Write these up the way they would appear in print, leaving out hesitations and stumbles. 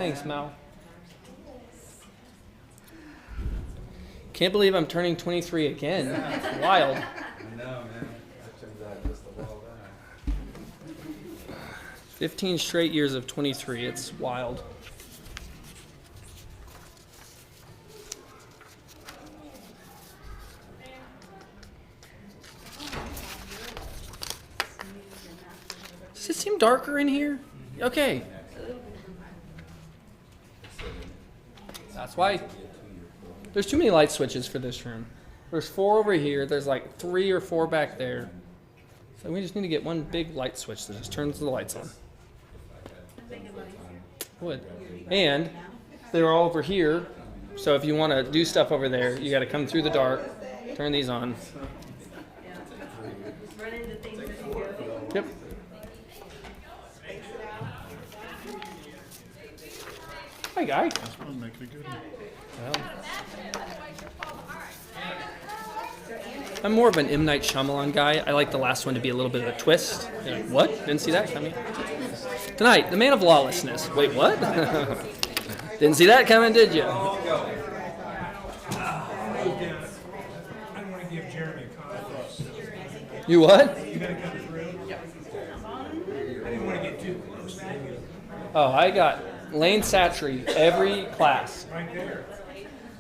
Thanks, Mal. Can't believe I'm turning 23 again. It's wild. I know, man. I turned that just a while back. 15 straight years of 23. It's wild. Does it seem darker in here? Okay. That's why there's too many light switches for this room. There's 4 over here. There's like 3 or 4 back there. So we just need to get one big light switch that just turns the lights on. Would. And they're all over here. So if you want to do stuff over there, you got to come through the dark, turn these on. Yep. Hi, guy. That's probably making a good one. Well, I'm more of an M. Night Shyamalan guy. I like the last one to be a little bit of a twist. You're like, what? Didn't see that coming. Tonight, The Man of Lawlessness. Wait, what? Didn't see that coming, did you? I don't want to give Jeremy a confidence. You what? You gotta come through. I didn't want to get too close to you. Oh, I got Lane Satry every class Right there.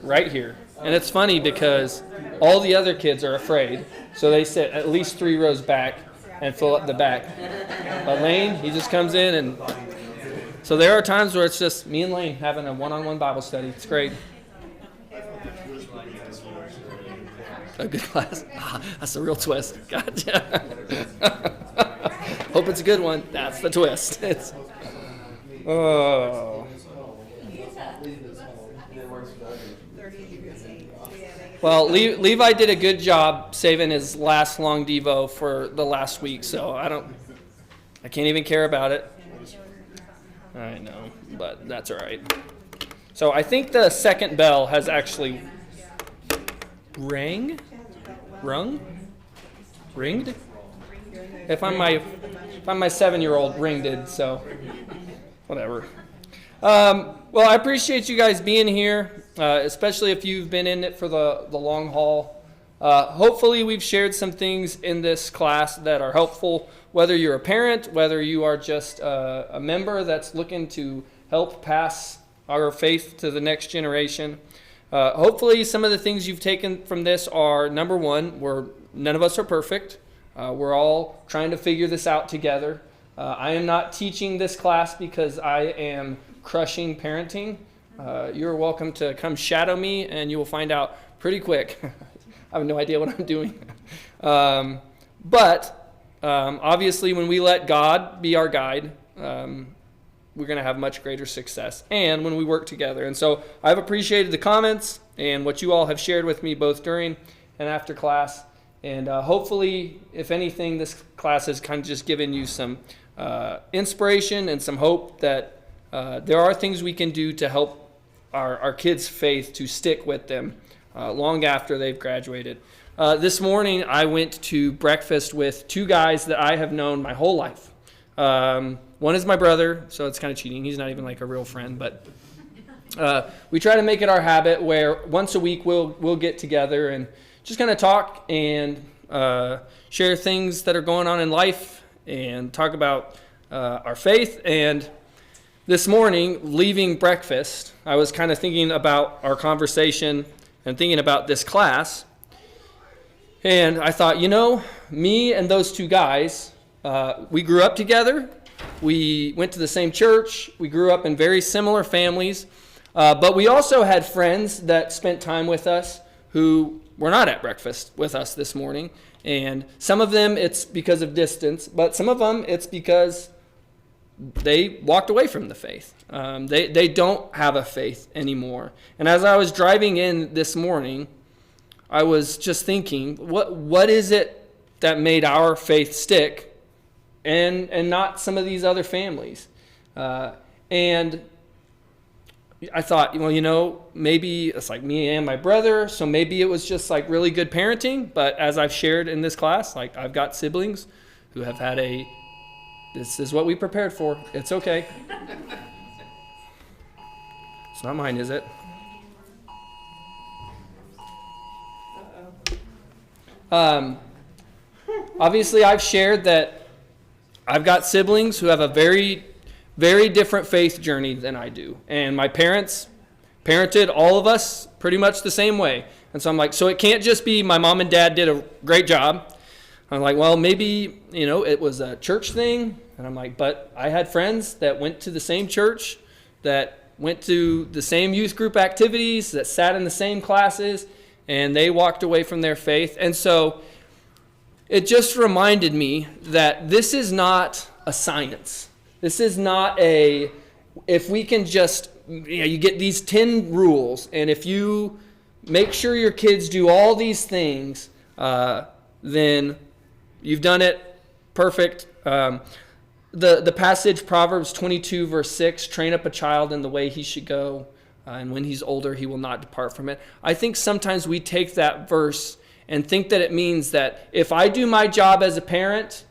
right here. And it's funny because all the other kids are afraid, so they sit at least 3 rows back and fill up the back. But Lane, he just comes in, and so there are times where it's just me and Lane having a one-on-one Bible study. It's great. A good class. Ah, that's the real twist. Gotcha. Hope it's a good one. That's the twist. It's oh. Well, Levi did a good job saving his last long Devo for the last week, so I can't even care about it. I know, but that's all right. So I think the second bell has actually ringed. If I'm my 7-year-old, ringed it, so whatever. Well, I appreciate you guys being here, especially if you've been in it for the long haul. Hopefully we've shared some things in this class that are helpful, whether you're a parent, whether you are just a member that's looking to help pass our faith to the next generation. Hopefully some of the things you've taken from this are, number one, none of us are perfect. We're all trying to figure this out together. I am not teaching this class because I am crushing parenting. You're welcome to come shadow me, and you will find out pretty quick. I have no idea what I'm doing. But obviously, when we let God be our guide, we're going to have much greater success, and when we work together. And so I've appreciated the comments and what you all have shared with me both during and after class. And hopefully, if anything, this class has kind of just given you some inspiration and some hope that there are things we can do to help our kids' faith to stick with them long after they've graduated. This morning, I went to breakfast with 2 guys that I have known my whole life. One is my brother, so it's kind of cheating. He's not even like a real friend, but we try to make it our habit where once a week we'll get together and just kind of talk and share things that are going on in life and talk about our faith. And this morning, leaving breakfast, I was kind of thinking about our conversation and thinking about this class. And I thought, me and those 2 guys, we grew up together. We went to the same church. We grew up in very similar families. But we also had friends that spent time with us who were not at breakfast with us this morning. And some of them, it's because of distance. But some of them, it's because they walked away from the faith. They don't have a faith anymore. And as I was driving in this morning, I was just thinking, what is it that made our faith stick and not some of these other families? And I thought, maybe it's like me and my brother, so maybe it was just like really good parenting. But as I've shared in this class, like I've got siblings who have had this is what we prepared for. It's okay. It's not mine, is it? Obviously, I've shared that I've got siblings who have a very, very different faith journey than I do. And my parents parented all of us pretty much the same way. And so I'm like, so it can't just be my mom and dad did a great job. I'm like, well, maybe, it was a church thing. And I'm like, but I had friends that went to the same church, that went to the same youth group activities, that sat in the same classes, and they walked away from their faith. And so it just reminded me that this is not a science. This is not if we can just, you get these 10 rules, and if you make sure your kids do all these things, then you've done it perfect. The passage, Proverbs 22, verse 6, train up a child in the way he should go, and when he's older, he will not depart from it. I think sometimes we take that verse and think that it means that if I do my job as a parent,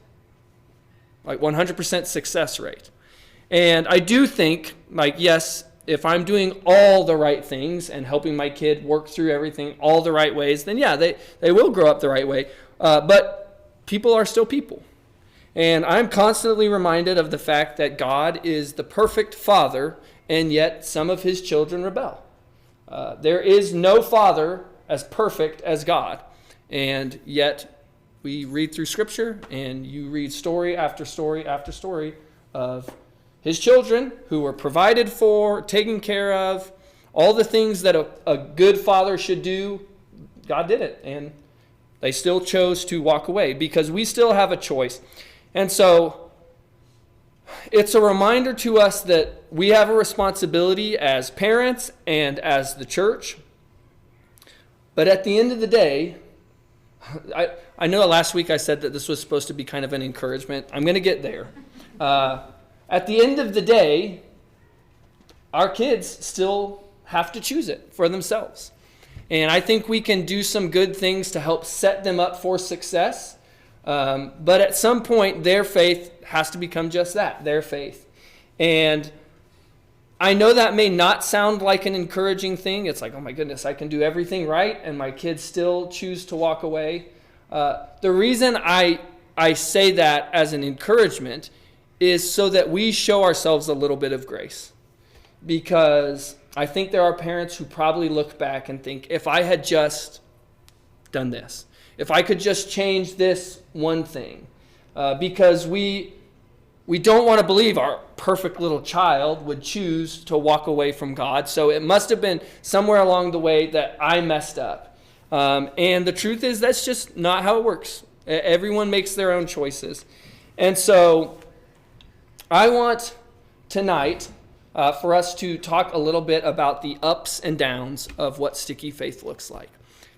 like 100% success rate. And I do think, yes, if I'm doing all the right things and helping my kid work through everything all the right ways, then yeah, they will grow up the right way. But people are still people. And I'm constantly reminded of the fact that God is the perfect father, and yet some of his children rebel. There is no father as perfect as God. And yet we read through Scripture, and you read story after story after story of his children who were provided for, taken care of, all the things that a good father should do. God did it, and they still chose to walk away because we still have a choice. And so it's a reminder to us that we have a responsibility as parents and as the church. But at the end of the day, I know last week I said that this was supposed to be kind of an encouragement. I'm going to get there. At the end of the day, our kids still have to choose it for themselves. And I think we can do some good things to help set them up for success. But at some point, their faith has to become just that, their faith. And I know that may not sound like an encouraging thing. It's like, oh my goodness, I can do everything right, and my kids still choose to walk away. The reason I say that as an encouragement is so that we show ourselves a little bit of grace. Because I think there are parents who probably look back and think, if I had just done this, if I could just change this one thing, because we don't want to believe our perfect little child would choose to walk away from God. So it must have been somewhere along the way that I messed up. And the truth is, that's just not how it works. Everyone makes their own choices. And so I want tonight for us to talk a little bit about the ups and downs of what sticky faith looks like.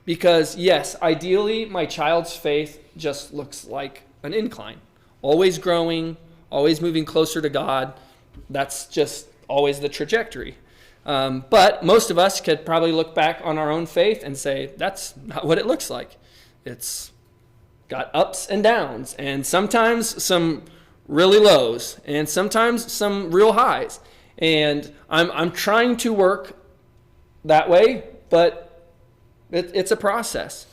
Because yes, ideally, my child's faith just looks like an incline. Always growing, always moving closer to God. That's just always the trajectory. But most of us could probably look back on our own faith and say, that's not what it looks like. It's got ups and downs, and sometimes some really lows, and sometimes some real highs. And I'm trying to work that way, but it's a process.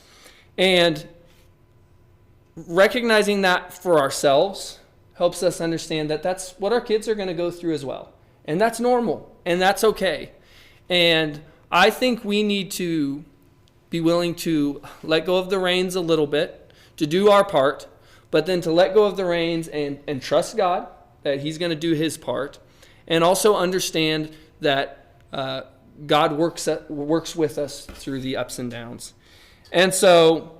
And recognizing that for ourselves helps us understand that that's what our kids are going to go through as well. And that's normal, and that's okay. And I think we need to be willing to let go of the reins a little bit, to do our part, but then to let go of the reins and trust God that he's going to do his part, and also understand that God works with us through the ups and downs. And so,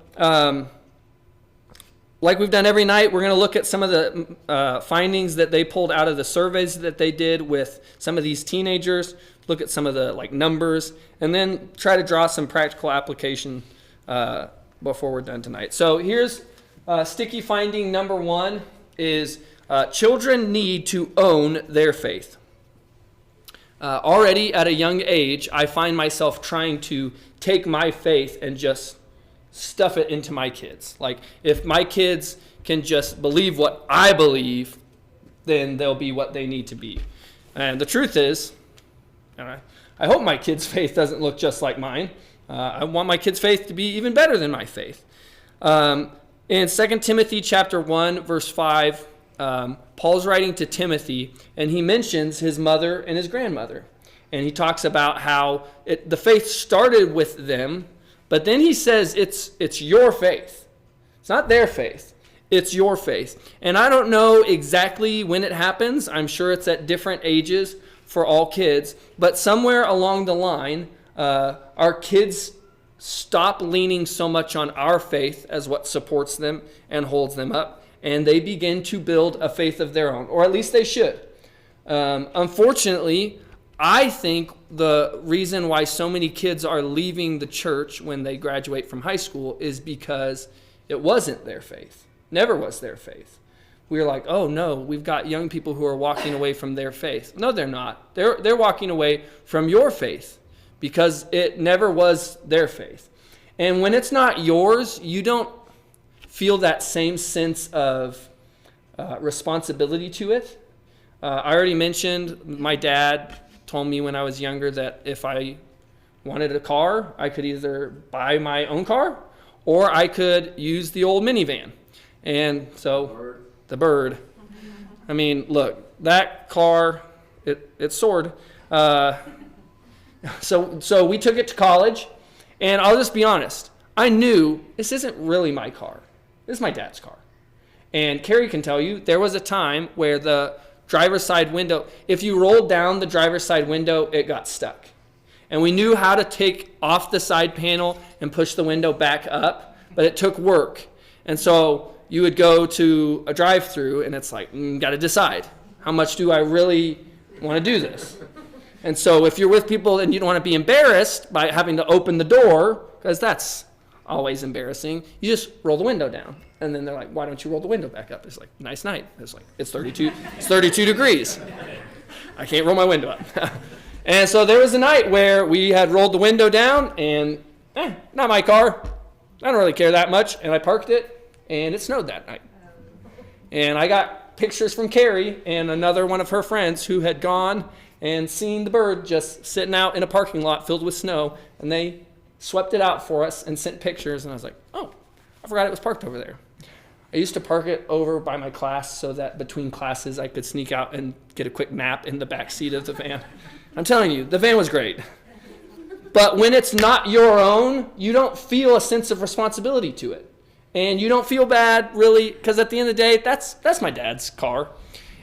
like we've done every night, we're going to look at some of the findings that they pulled out of the surveys that they did with some of these teenagers, look at some of the numbers, and then try to draw some practical application before we're done tonight. So here's sticky finding number 1 is children need to own their faith. Already at a young age, I find myself trying to take my faith and just stuff it into my kids. Like, if my kids can just believe what I believe, then they'll be what they need to be. And the truth is, And I hope my kids' faith doesn't look just like mine. I want my kids' faith to be even better than my faith. In 2 Timothy chapter 1, verse 5, Paul's writing to Timothy, and he mentions his mother and his grandmother. And he talks about how the faith started with them, but then he says it's your faith. It's not their faith. It's your faith. And I don't know exactly when it happens. I'm sure it's at different ages for all kids. But somewhere along the line, our kids stop leaning so much on our faith as what supports them and holds them up. And they begin to build a faith of their own, or at least they should. Unfortunately, I think the reason why so many kids are leaving the church when they graduate from high school is because it wasn't their faith. Never was their faith. We're like, oh no, we've got young people who are walking away from their faith. No, they're not. They're walking away from your faith because it never was their faith. And when it's not yours, you don't feel that same sense of responsibility to it. I already mentioned my dad told me when I was younger that if I wanted a car, I could either buy my own car or I could use the old minivan. And so the Bird. I mean, look, that car, it soared. So we took it to college, and I'll just be honest. I knew this isn't really my car. This is my dad's car. And Carrie can tell you, there was a time where the driver's side window, if you rolled down the driver's side window, it got stuck. And we knew how to take off the side panel and push the window back up, but it took work. And so you would go to a drive-through, and it's like, got to decide, how much do I really want to do this? And so if you're with people and you don't want to be embarrassed by having to open the door, because that's always embarrassing, you just roll the window down. And then they're like, why don't you roll the window back up? It's like, nice night. It's like, it's 32 degrees. I can't roll my window up. And so there was a night where we had rolled the window down, and not my car. I don't really care that much. And I parked it. And it snowed that night. And I got pictures from Carrie and another one of her friends who had gone and seen the Bird just sitting out in a parking lot filled with snow. And they swept it out for us and sent pictures. And I was like, oh, I forgot it was parked over there. I used to park it over by my class so that between classes I could sneak out and get a quick nap in the back seat of the van. I'm telling you, the van was great. But when it's not your own, you don't feel a sense of responsibility to it. And you don't feel bad, really, because at the end of the day, that's my dad's car.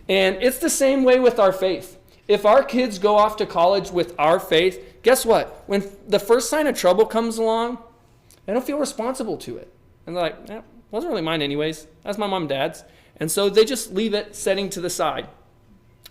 And it's the same way with our faith. If our kids go off to college with our faith, guess what? When the first sign of trouble comes along, they don't feel responsible to it. And they're like, it wasn't really mine anyways. That's my mom and dad's. And so they just leave it setting to the side.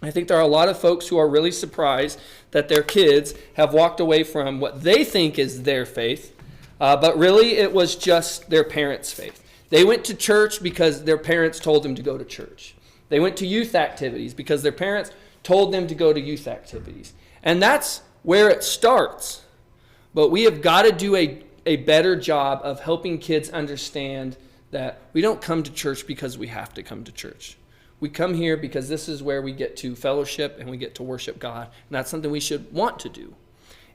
I think there are a lot of folks who are really surprised that their kids have walked away from what they think is their faith. But really, it was just their parents' faith. They went to church because their parents told them to go to church. They went to youth activities because their parents told them to go to youth activities. And that's where it starts. But we have got to do a better job of helping kids understand that we don't come to church because we have to come to church. We come here because this is where we get to fellowship and we get to worship God. And that's something we should want to do.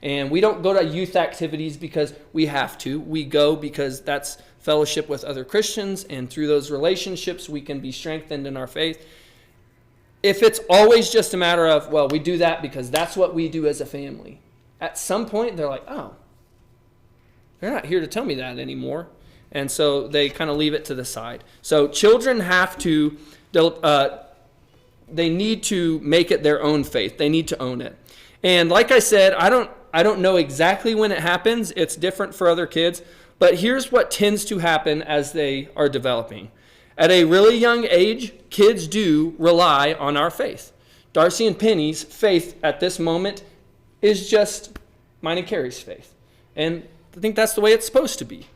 And we don't go to youth activities because we have to. We go because that's fellowship with other Christians, and through those relationships we can be strengthened in our faith. If it's always just a matter of, well, we do that because that's what we do as a family, at some point they're like, oh, they're not here to tell me that anymore. And so they kind of leave it to the side. So children have to, they need to make it their own faith. They need to own it. And like I said, I don't know exactly when it happens. It's different for other kids. But here's what tends to happen as they are developing. At a really young age, kids do rely on our faith. Darcy and Penny's faith at this moment is just mine and Carrie's faith. And I think that's the way it's supposed to be.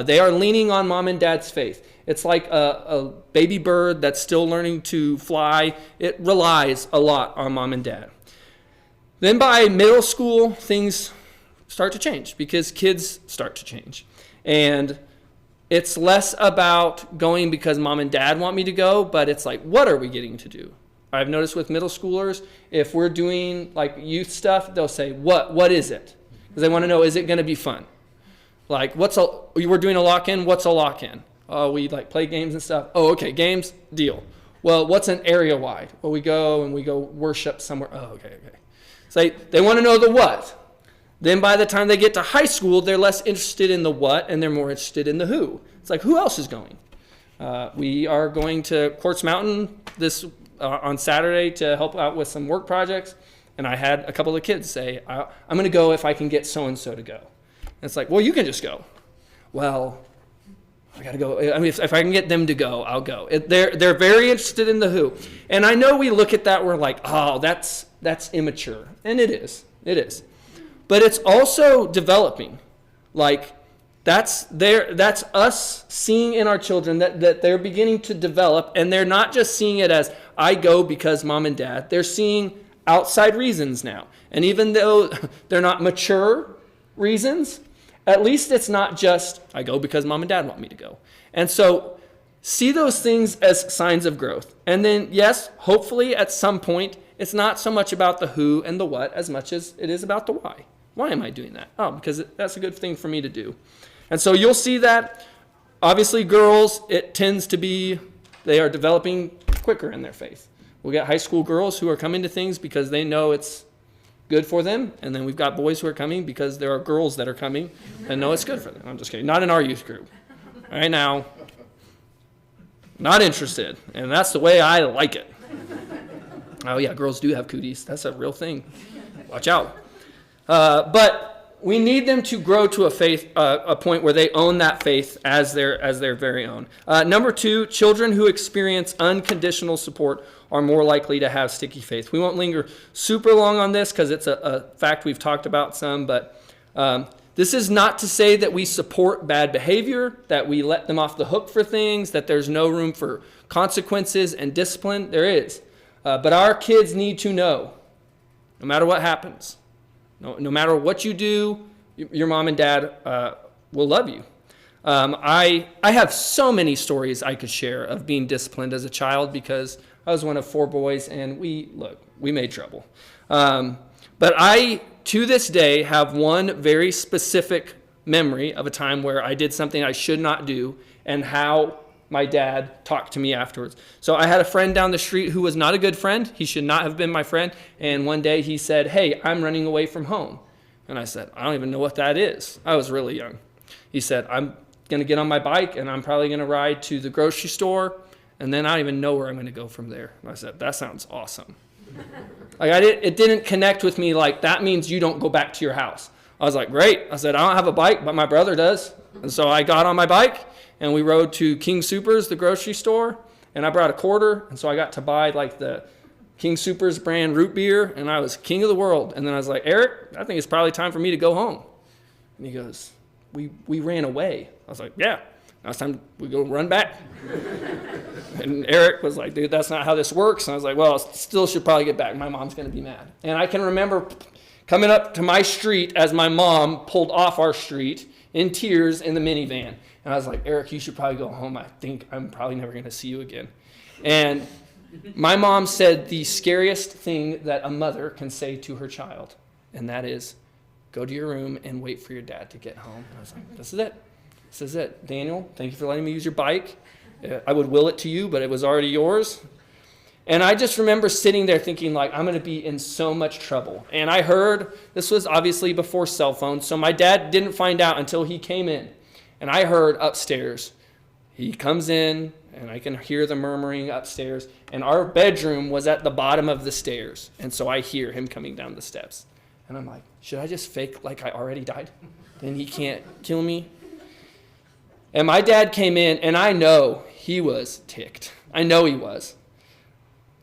They are leaning on mom and dad's faith. It's like a baby bird that's still learning to fly. It relies a lot on mom and dad. Then by middle school, things start to change because kids start to change. And it's less about going because mom and dad want me to go, but it's like, what are we getting to do? I've noticed with middle schoolers, if we're doing like youth stuff, they'll say, what is it? Because they want to know, is it going to be fun? Like, we're doing a lock-in, what's a lock-in? Oh, we like play games and stuff. Oh, okay, games, deal. Well, what's an area wide? Well, we go worship somewhere. Oh, okay. So they want to know the what. Then by the time they get to high school, they're less interested in the what and they're more interested in the who. It's like, who else is going? We are going to Quartz Mountain on Saturday to help out with some work projects. And I had a couple of kids say, I'm going to go if I can get so-and-so to go. And it's like, well, you can just go. Well, I got to go. I mean, if I can get them to go, I'll go. They're very interested in the who. And I know we look at that, we're like, oh, that's immature. And it is. But it's also developing. Like, that's us seeing in our children that they're beginning to develop, and they're not just seeing it as, I go because mom and dad. They're seeing outside reasons now. And even though they're not mature reasons, at least it's not just, I go because mom and dad want me to go. And so see those things as signs of growth. And then, yes, hopefully at some point, it's not so much about the who and the what as much as it is about the why. Why am I doing that? Oh, because that's a good thing for me to do. And so you'll see that, obviously girls, it tends to be, they are developing quicker in their faith. We'll get high school girls who are coming to things because they know it's good for them. And then we've got boys who are coming because there are girls that are coming and know it's good for them. I'm just kidding. Not in our youth group. Right now, not interested. And that's the way I like it. Oh yeah, girls do have cooties. That's a real thing. Watch out. But we need them to grow to a point where they own that faith as their very own. Number 2, children who experience unconditional support are more likely to have sticky faith. We won't linger super long on this because it's a fact we've talked about some, but this is not to say that we support bad behavior, that we let them off the hook for things, that there's no room for consequences and discipline. There is. But our kids need to know, no matter what happens, no matter what you do, your mom and dad will love you. I have so many stories I could share of being disciplined as a child because I was one of 4 boys and we made trouble. But I, to this day, have one very specific memory of a time where I did something I should not do and how my dad talked to me afterwards. So I had a friend down the street who was not a good friend. He should not have been my friend. And one day he said, hey, I'm running away from home. And I said, I don't even know what that is. I was really young. He said, I'm going to get on my bike and I'm probably going to ride to the grocery store. And then I don't even know where I'm going to go from there. And I said, that sounds awesome. It didn't connect with me like that means you don't go back to your house. I was like, great. I said, I don't have a bike, but my brother does. And so I got on my bike and we rode to King Soopers, the grocery store, and I brought a quarter. And so I got to buy like the King Soopers brand root beer, and I was king of the world. And then I was like, Eric, I think it's probably time for me to go home. And he goes, we ran away. I was like, yeah, now it's time we go run back. And Eric was like, dude, that's not how this works. And I was like, well, still should probably get back. My mom's going to be mad. And I can remember coming up to my street as my mom pulled off our street in tears in the minivan. And I was like, Eric, you should probably go home. I think I'm probably never going to see you again. And my mom said the scariest thing that a mother can say to her child, and that is, go to your room and wait for your dad to get home. And I was like, this is it. This is it. Daniel, thank you for letting me use your bike. I would will it to you, but it was already yours. And I just remember sitting there thinking, like, I'm going to be in so much trouble. And I heard, this was obviously before cell phones, so my dad didn't find out until he came in. And I heard upstairs, he comes in, and I can hear the murmuring upstairs. And our bedroom was at the bottom of the stairs. And so I hear him coming down the steps. And I'm like, should I just fake like I already died? Then he can't kill me? And my dad came in, and I know he was ticked. I know he was.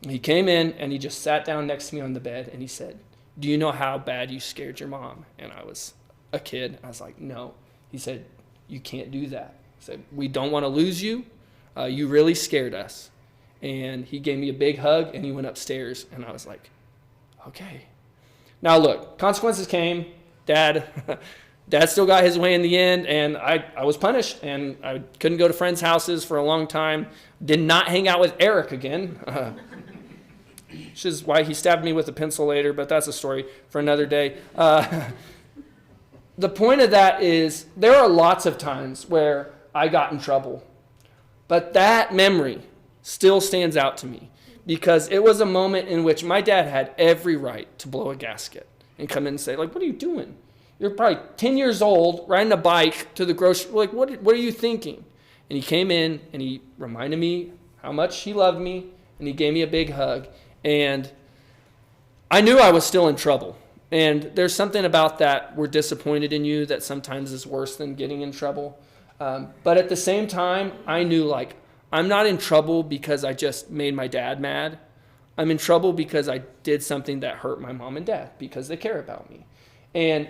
He came in, and he just sat down next to me on the bed, and he said, do you know how bad you scared your mom? And I was a kid. I was like, no. He said, you can't do that. He said, we don't want to lose you. You really scared us. And he gave me a big hug, and he went upstairs, and I was like, okay. Now look, consequences came. Dad still got his way in the end, and I was punished, and I couldn't go to friends' houses for a long time. Did not hang out with Eric again. which is why he stabbed me with a pencil later, but that's a story for another day. The point of that is there are lots of times where I got in trouble, but that memory still stands out to me because it was a moment in which my dad had every right to blow a gasket and come in and say, like, what are you doing? You're probably 10 years old, riding a bike to the grocery, like, what are you thinking? And he came in and he reminded me how much he loved me, and he gave me a big hug. And I knew I was still in trouble. And there's something about that, we're disappointed in you, that sometimes is worse than getting in trouble. But at the same time, I knew, like, I'm not in trouble because I just made my dad mad. I'm in trouble because I did something that hurt my mom and dad because they care about me. And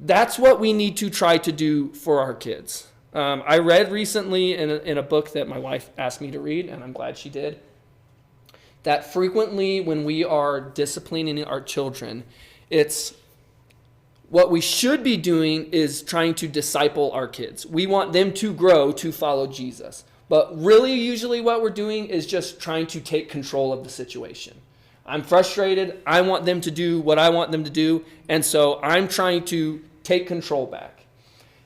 that's what we need to try to do for our kids. I read recently in a book that my wife asked me to read, and I'm glad she did, that frequently when we are disciplining our children, it's what we should be doing is trying to disciple our kids. We want them to grow to follow Jesus. But really, usually what we're doing is just trying to take control of the situation. I'm frustrated. I want them to do what I want them to do. And so I'm trying to take control back.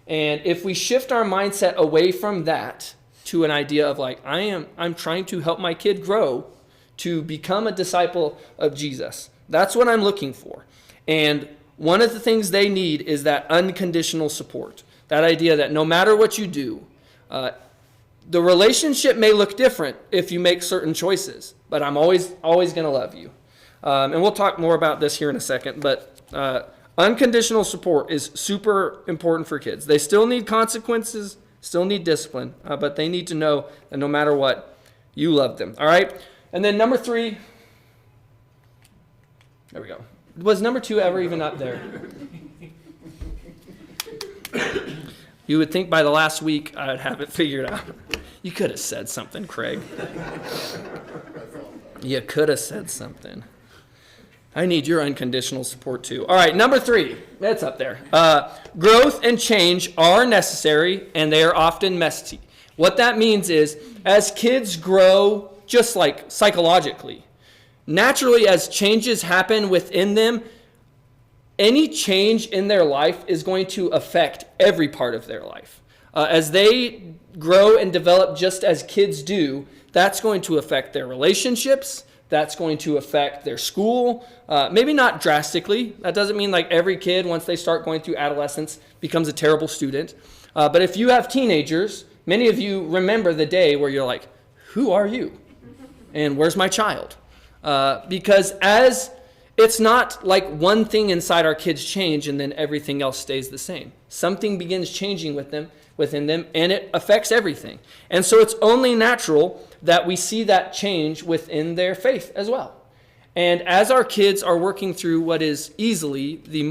And if we shift our mindset away from that to an idea of like, I'm trying to help my kid grow to become a disciple of Jesus. That's what I'm looking for. And one of the things they need is that unconditional support. That idea that no matter what you do, the relationship may look different if you make certain choices, but I'm always going to love you. And we'll talk more about this here in a second, but unconditional support is super important for kids. They still need consequences, still need discipline, but they need to know that no matter what, you love them. All right? And then number 3, there we go. Was number 2 ever even up there? You would think by the last week I would have it figured out. You could have said something, Craig. You could have said something. I need your unconditional support too. All right, number 3. That's up there. Growth and change are necessary, and they are often messy. What that means is, as kids grow, just like psychologically, naturally as changes happen within them, any change in their life is going to affect every part of their life. As they grow and develop just as kids do, that's going to affect their relationships. That's going to affect their school. Maybe not drastically. That doesn't mean like every kid, once they start going through adolescence, becomes a terrible student. But if you have teenagers, many of you remember the day where you're like, who are you? And where's my child? Because as it's not like one thing inside our kids change and then everything else stays the same. Something begins changing within them, and it affects everything. And so it's only natural that we see that change within their faith as well. And as our kids are working through what is easily the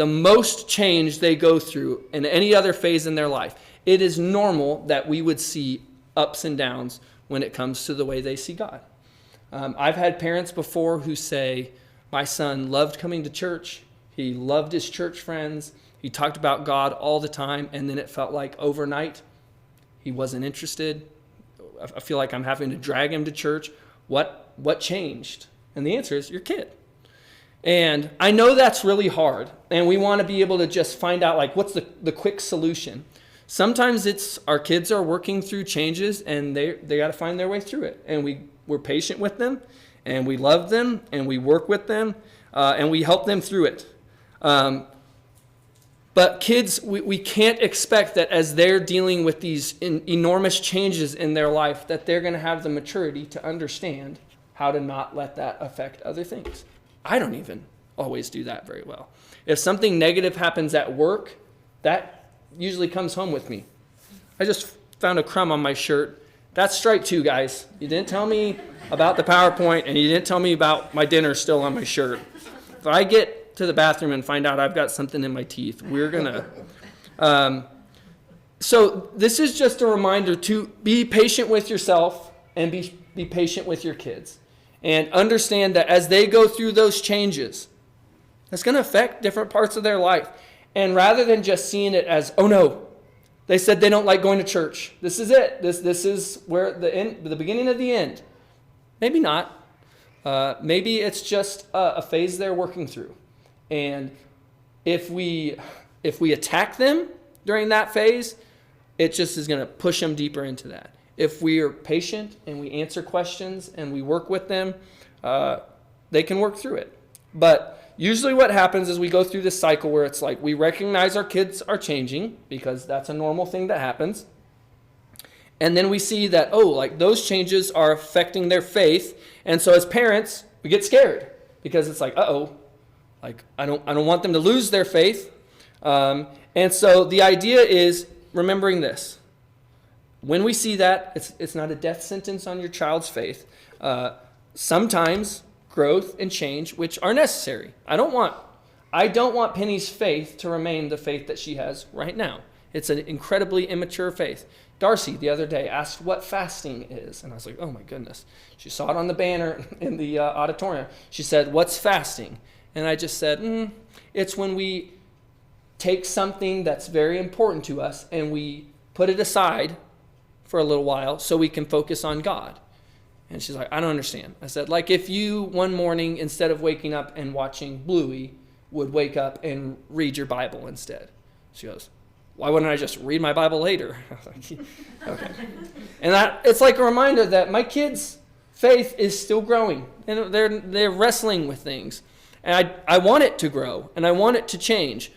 most change they go through in any other phase in their life, it is normal that we would see ups and downs when it comes to the way they see God. I've had parents before who say, my son loved coming to church. He loved his church friends. He talked about God all the time. And then it felt like overnight, he wasn't interested. I feel like I'm having to drag him to church. What changed? And the answer is your kid. And I know that's really hard. And we want to be able to just find out like what's the quick solution. Sometimes it's our kids are working through changes and they got to find their way through it. And we're patient with them, and we love them, and we work with them, and we help them through it. But kids, we can't expect that as they're dealing with these enormous changes in their life, that they're going to have the maturity to understand how to not let that affect other things. I don't even always do that very well. If something negative happens at work, that usually comes home with me. I just found a crumb on my shirt. That's strike 2, guys. You didn't tell me about the PowerPoint, and you didn't tell me about my dinner still on my shirt. If I get to the bathroom and find out I've got something in my teeth, we're going to... So this is just a reminder to be patient with yourself and be patient with your kids. And understand that as they go through those changes, it's going to affect different parts of their life. And rather than just seeing it as, oh no, they said they don't like going to church. This is it. This is where the beginning of the end. Maybe not. Maybe it's just a phase they're working through. And if we attack them during that phase, it just is going to push them deeper into that. If we are patient and we answer questions and we work with them, they can work through it. But usually what happens is we go through this cycle where it's like we recognize our kids are changing because that's a normal thing that happens. And then we see that, like those changes are affecting their faith. And so as parents, we get scared because it's like, like I don't want them to lose their faith. And so the idea is remembering this. When we see that, it's not a death sentence on your child's faith. Sometimes growth and change, which are necessary. I don't want Penny's faith to remain the faith that she has right now. It's an incredibly immature faith. Darcy, the other day, asked what fasting is. And I was like, oh my goodness. She saw it on the banner in the auditorium. She said, what's fasting? And I just said, it's when we take something that's very important to us and we put it aside for a little while so we can focus on God. And she's like, I don't understand. I said, like if you one morning, instead of waking up and watching Bluey, would wake up and read your Bible instead. She goes, why wouldn't I just read my Bible later? I was like, okay. And it's like a reminder that my kids' faith is still growing. And they're wrestling with things. And I want it to grow, and I want it to change.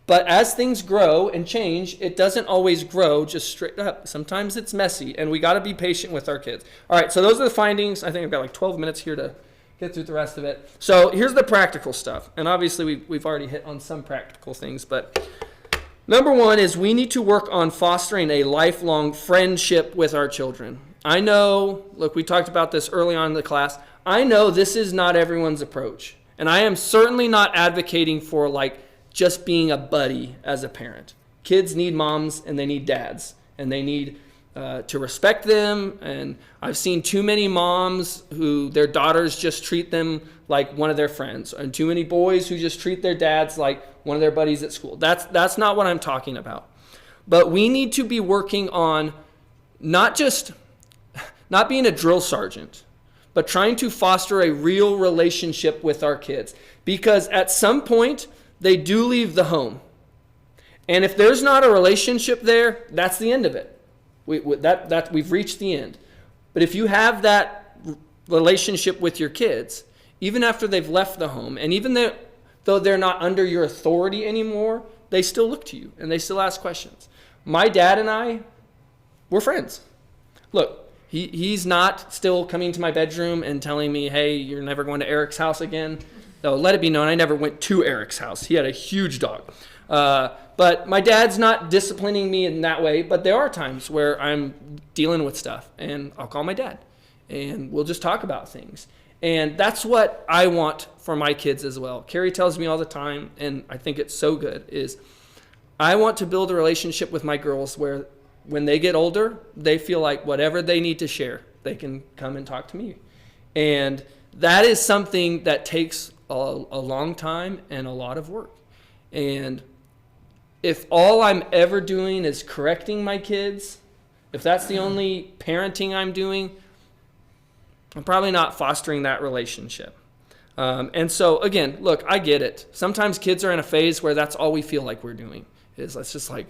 But as things grow and change, it doesn't always grow just straight up. Sometimes it's messy, and we got to be patient with our kids. All right, so those are the findings. I think I've got like 12 minutes here to get through the rest of it. So here's the practical stuff. And obviously we've already hit on some practical things. But number one is we need to work on fostering a lifelong friendship with our children. I know, look, we talked about this early on in the class. I know this is not everyone's approach. And I am certainly not advocating for like just being a buddy as a parent. Kids need moms and they need dads, and they need to respect them. And I've seen too many moms who their daughters just treat them like one of their friends, and too many boys who just treat their dads like one of their buddies at school. That's not what I'm talking about. But we need to be working on not being a drill sergeant, but trying to foster a real relationship with our kids. Because at some point, they do leave the home. And if there's not a relationship there, that's the end of it. We've reached the end. But if you have that relationship with your kids, even after they've left the home, and even though they're not under your authority anymore, they still look to you and they still ask questions. My dad and I, we're friends. Look, he's not still coming to my bedroom and telling me, hey, you're never going to Eric's house again. Though, let it be known, I never went to Eric's house. He had a huge dog. But my dad's not disciplining me in that way, but there are times where I'm dealing with stuff, and I'll call my dad, and we'll just talk about things. And that's what I want for my kids as well. Carrie tells me all the time, and I think it's so good, is I want to build a relationship with my girls where when they get older, they feel like whatever they need to share, they can come and talk to me. And that is something that takes a long time and a lot of work. And if all I'm ever doing is correcting my kids, if that's the only parenting I'm doing, I'm probably not fostering that relationship. And so, again, look, I get it. Sometimes kids are in a phase where that's all we feel like we're doing. It's just like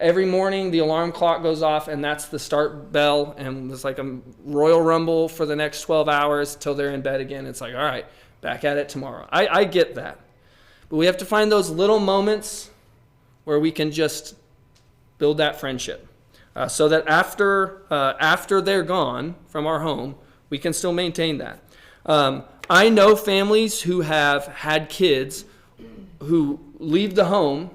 every morning the alarm clock goes off and that's the start bell, and it's like a Royal Rumble for the next 12 hours till they're in bed again. It's like, all right, back at it tomorrow. I get that. But we have to find those little moments where we can just build that friendship so that after they're gone from our home, we can still maintain that. I know families who have had kids who leave the home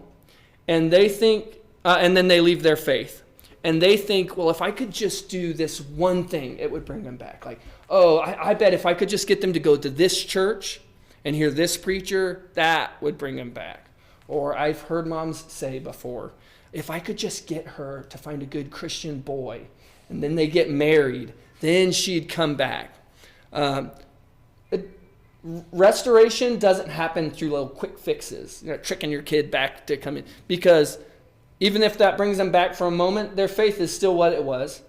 and they think, and then they leave their faith. And they think, well, if I could just do this one thing, it would bring them back. Like, oh, I bet if I could just get them to go to this church and hear this preacher, that would bring them back. Or I've heard moms say before, if I could just get her to find a good Christian boy, and then they get married, then she'd come back. Restoration doesn't happen through little quick fixes, tricking your kid back to come in. Because even if that brings them back for a moment, their faith is still what it was.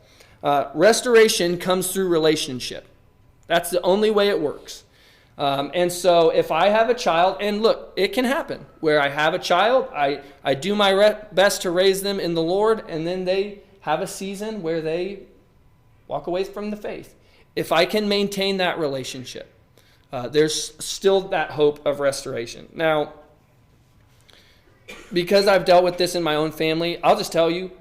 Restoration comes through relationship. That's the only way it works. And so if I have a child, and look, it can happen where I have a child, I do my best to raise them in the Lord, and then they have a season where they walk away from the faith. If I can maintain that relationship, there's still that hope of restoration. Now, because I've dealt with this in my own family, I'll just tell you,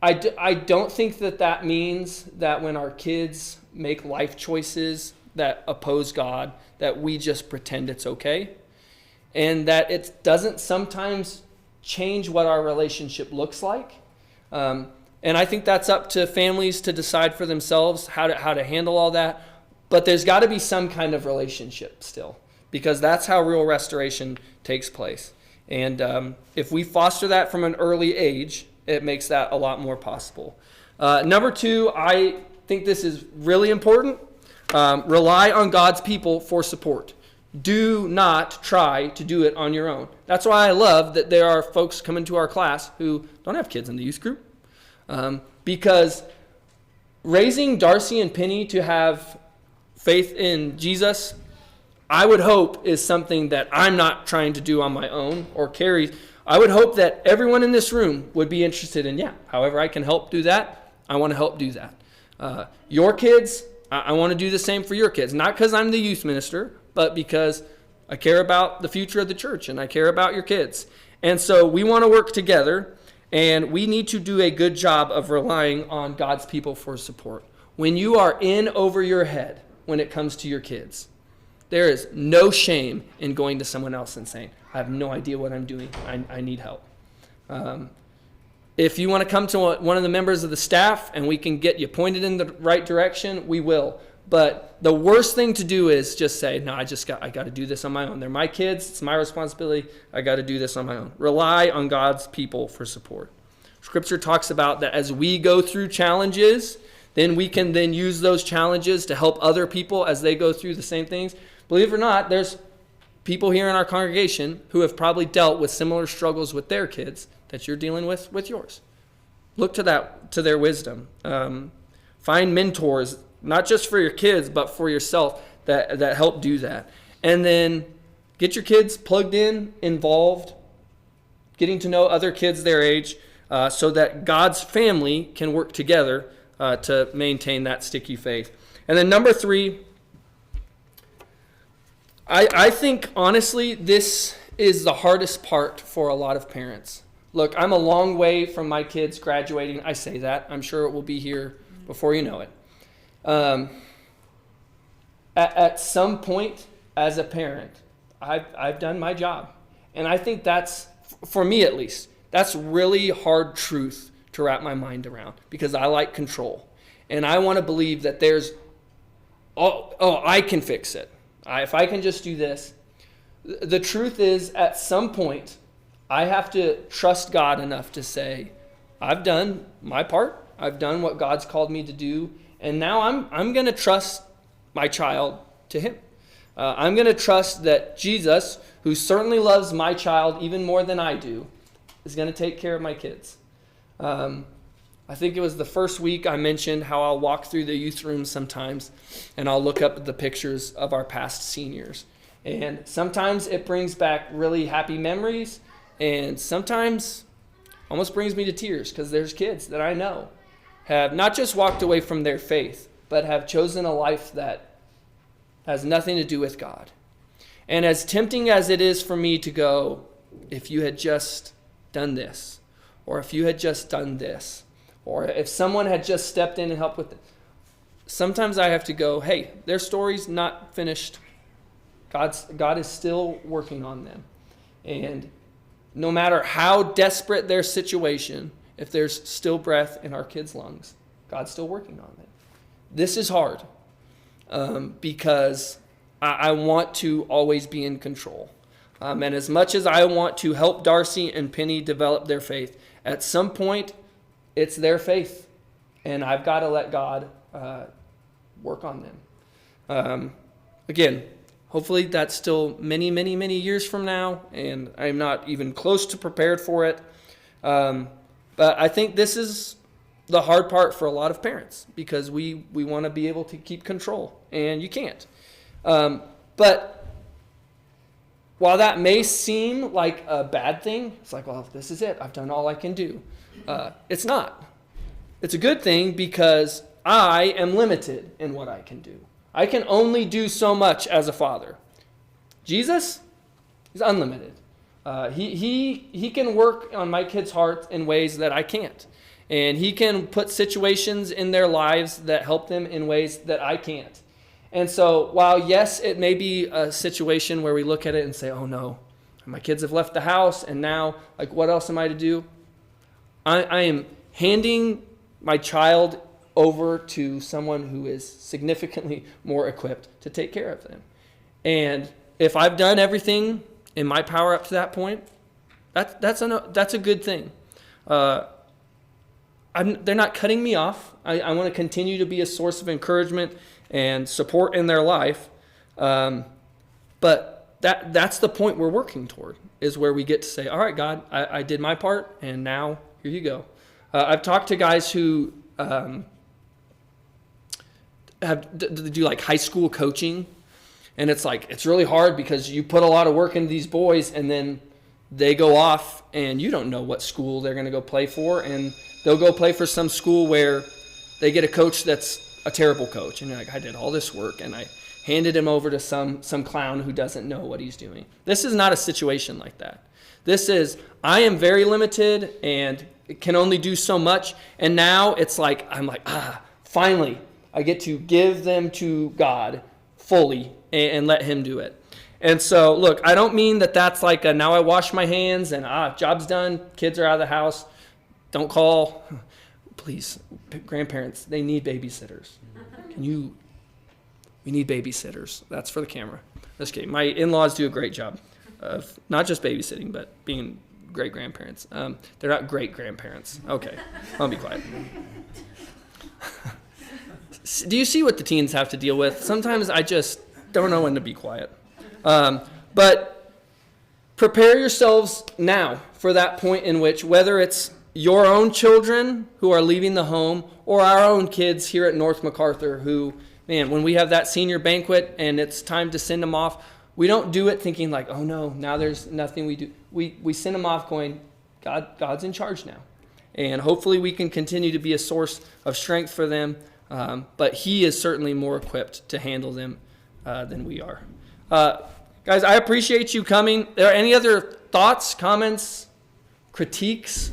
I don't think that means that when our kids make life choices that oppose God, that we just pretend it's okay. And that it doesn't sometimes change what our relationship looks like. And I think that's up to families to decide for themselves how to handle all that. But there's got to be some kind of relationship still, because that's how real restoration takes place. And if we foster that from an early age, it makes that a lot more possible. Number 2, I think this is really important. Rely on God's people for support. Do not try to do it on your own. That's why I love that there are folks coming to our class who don't have kids in the youth group. Because raising Darcy and Penny to have faith in Jesus, I would hope is something that I'm not trying to do on my own or carry. I would hope that everyone in this room would be interested in, however I can help do that, I want to help do that. Your kids, I want to do the same for your kids. Not because I'm the youth minister, but because I care about the future of the church and I care about your kids. And so we want to work together, and we need to do a good job of relying on God's people for support. When you are in over your head when it comes to your kids, there is no shame in going to someone else and saying, I have no idea what I'm doing. I need help. If you want to come to one of the members of the staff and we can get you pointed in the right direction, we will. But the worst thing to do is just say, no, I got to do this on my own. They're my kids. It's my responsibility. I got to do this on my own. Rely on God's people for support. Scripture talks about that as we go through challenges, then we can then use those challenges to help other people as they go through the same things. Believe it or not, there's people here in our congregation who have probably dealt with similar struggles with their kids that you're dealing with yours. Look to their wisdom. Find mentors, not just for your kids, but for yourself that help do that. And then get your kids plugged in, involved, getting to know other kids their age, so that God's family can work together to maintain that sticky faith. And then number 3, I think, honestly, this is the hardest part for a lot of parents. Look, I'm a long way from my kids graduating. I say that. I'm sure it will be here before you know it. At some point, as a parent, I've done my job. And I think that's, for me at least, that's really hard truth to wrap my mind around, because I like control. And I want to believe that there's, I can fix it. If I can just do this. The truth is, at some point, I have to trust God enough to say, I've done my part. I've done what God's called me to do. And now I'm going to trust my child to him. I'm going to trust that Jesus, who certainly loves my child even more than I do, is going to take care of my kids. I think it was the first week I mentioned how I'll walk through the youth room sometimes and I'll look up at the pictures of our past seniors. And sometimes it brings back really happy memories, and sometimes almost brings me to tears, because there's kids that I know have not just walked away from their faith, but have chosen a life that has nothing to do with God. And as tempting as it is for me to go, if you had just done this, or if you had just done this, or if someone had just stepped in and helped with it, sometimes I have to go, hey, their story's not finished. God is still working on them. And no matter how desperate their situation, if there's still breath in our kids' lungs, God's still working on them. This is hard because I want to always be in control. And as much as I want to help Darcy and Penny develop their faith, at some point, it's their faith. And I've got to let God work on them. Again, hopefully that's still many, many, many years from now, and I'm not even close to prepared for it. But I think this is the hard part for a lot of parents because we want to be able to keep control, and you can't. But while that may seem like a bad thing, it's like, well, this is it. I've done all I can do. It's not. It's a good thing because I am limited in what I can do. I can only do so much as a father. Jesus is unlimited. He can work on my kids' hearts in ways that I can't. And he can put situations in their lives that help them in ways that I can't. And so while, yes, it may be a situation where we look at it and say, oh no, my kids have left the house and now, like, what else am I to do? I am handing my child over to someone who is significantly more equipped to take care of them. And if I've done everything in my power up to that point, that's a good thing. They're not cutting me off. I want to continue to be a source of encouragement and support in their life. But that's the point we're working toward, is where we get to say, all right, God, I did my part, and now here you go. I've talked to guys who do like high school coaching, and it's like, it's really hard because you put a lot of work into these boys, and then they go off, and you don't know what school they're going to go play for, and they'll go play for some school where they get a coach that's a terrible coach. And you're like, I did all this work, and I handed him over to some clown who doesn't know what he's doing. This is not a situation like that. This is, I am very limited and can only do so much. And now it's like, I'm like, finally, I get to give them to God fully and let him do it. And so, look, I don't mean that that's like a, now I wash my hands and job's done, kids are out of the house. Don't call. Please, grandparents, they need babysitters. We need babysitters. That's for the camera. Just kidding. My in-laws do a great job of not just babysitting, but being great grandparents. They're not great grandparents. Okay, I'll be quiet. Do you see what the teens have to deal with? Sometimes I just don't know when to be quiet. But prepare yourselves now for that point in which, whether it's your own children who are leaving the home or our own kids here at North MacArthur who, man, when we have that senior banquet and it's time to send them off, we don't do it thinking like, oh no, now there's nothing we do. We send them off going, God's in charge now. And hopefully we can continue to be a source of strength for them. But he is certainly more equipped to handle them than we are. Guys, I appreciate you coming. Are there any other thoughts, comments, critiques?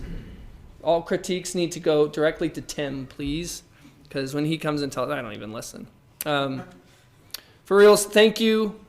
All critiques need to go directly to Tim, please, because when he comes and tells, I don't even listen. For reals, thank you.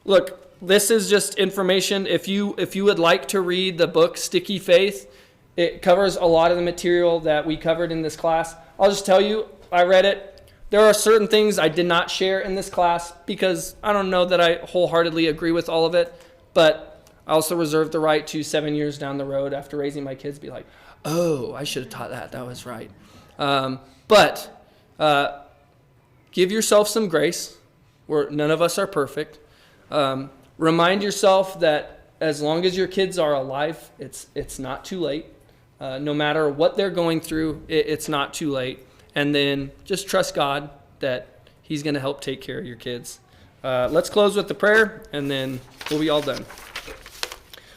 Look, this is just information. If you would like to read the book Sticky Faith, it covers a lot of the material that we covered in this class. I'll just tell you, I read it. There are certain things I did not share in this class because I don't know that I wholeheartedly agree with all of it, but I also reserve the right to 7 years down the road after raising my kids be like, oh, I should have taught that. That was right. But give yourself some grace. None of us are perfect. Remind yourself that as long as your kids are alive, it's not too late. No matter what they're going through, it's not too late. And then just trust God that he's going to help take care of your kids. Let's close with the prayer, and then we'll be all done.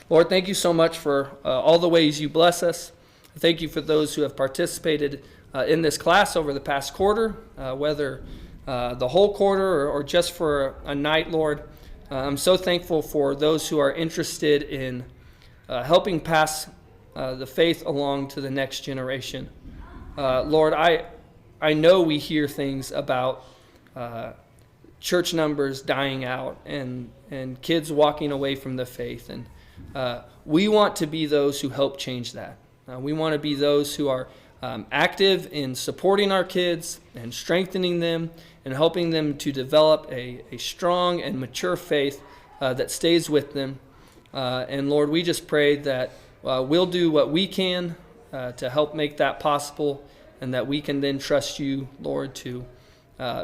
Lord, thank you so much for all the ways you bless us. Thank you for those who have participated in this class over the past quarter, whether the whole quarter or just for a night, Lord. I'm so thankful for those who are interested in helping pass the faith along to the next generation. Lord, I know we hear things about church numbers dying out and kids walking away from the faith, and we want to be those who help change that. We want to be those who are active in supporting our kids and strengthening them and helping them to develop a strong and mature faith that stays with them. And Lord, we just pray that we'll do what we can to help make that possible, and that we can then trust you, Lord, to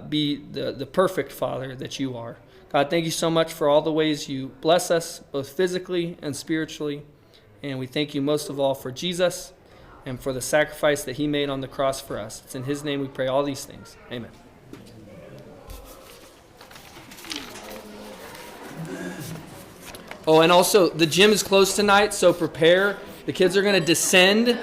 be the perfect Father that you are. God, thank you so much for all the ways you bless us, both physically and spiritually. And we thank you most of all for Jesus. and for the sacrifice that he made on the cross for us. It's in his name we pray all these things. Amen. Oh, and also the gym is closed tonight, so prepare. The kids are going to descend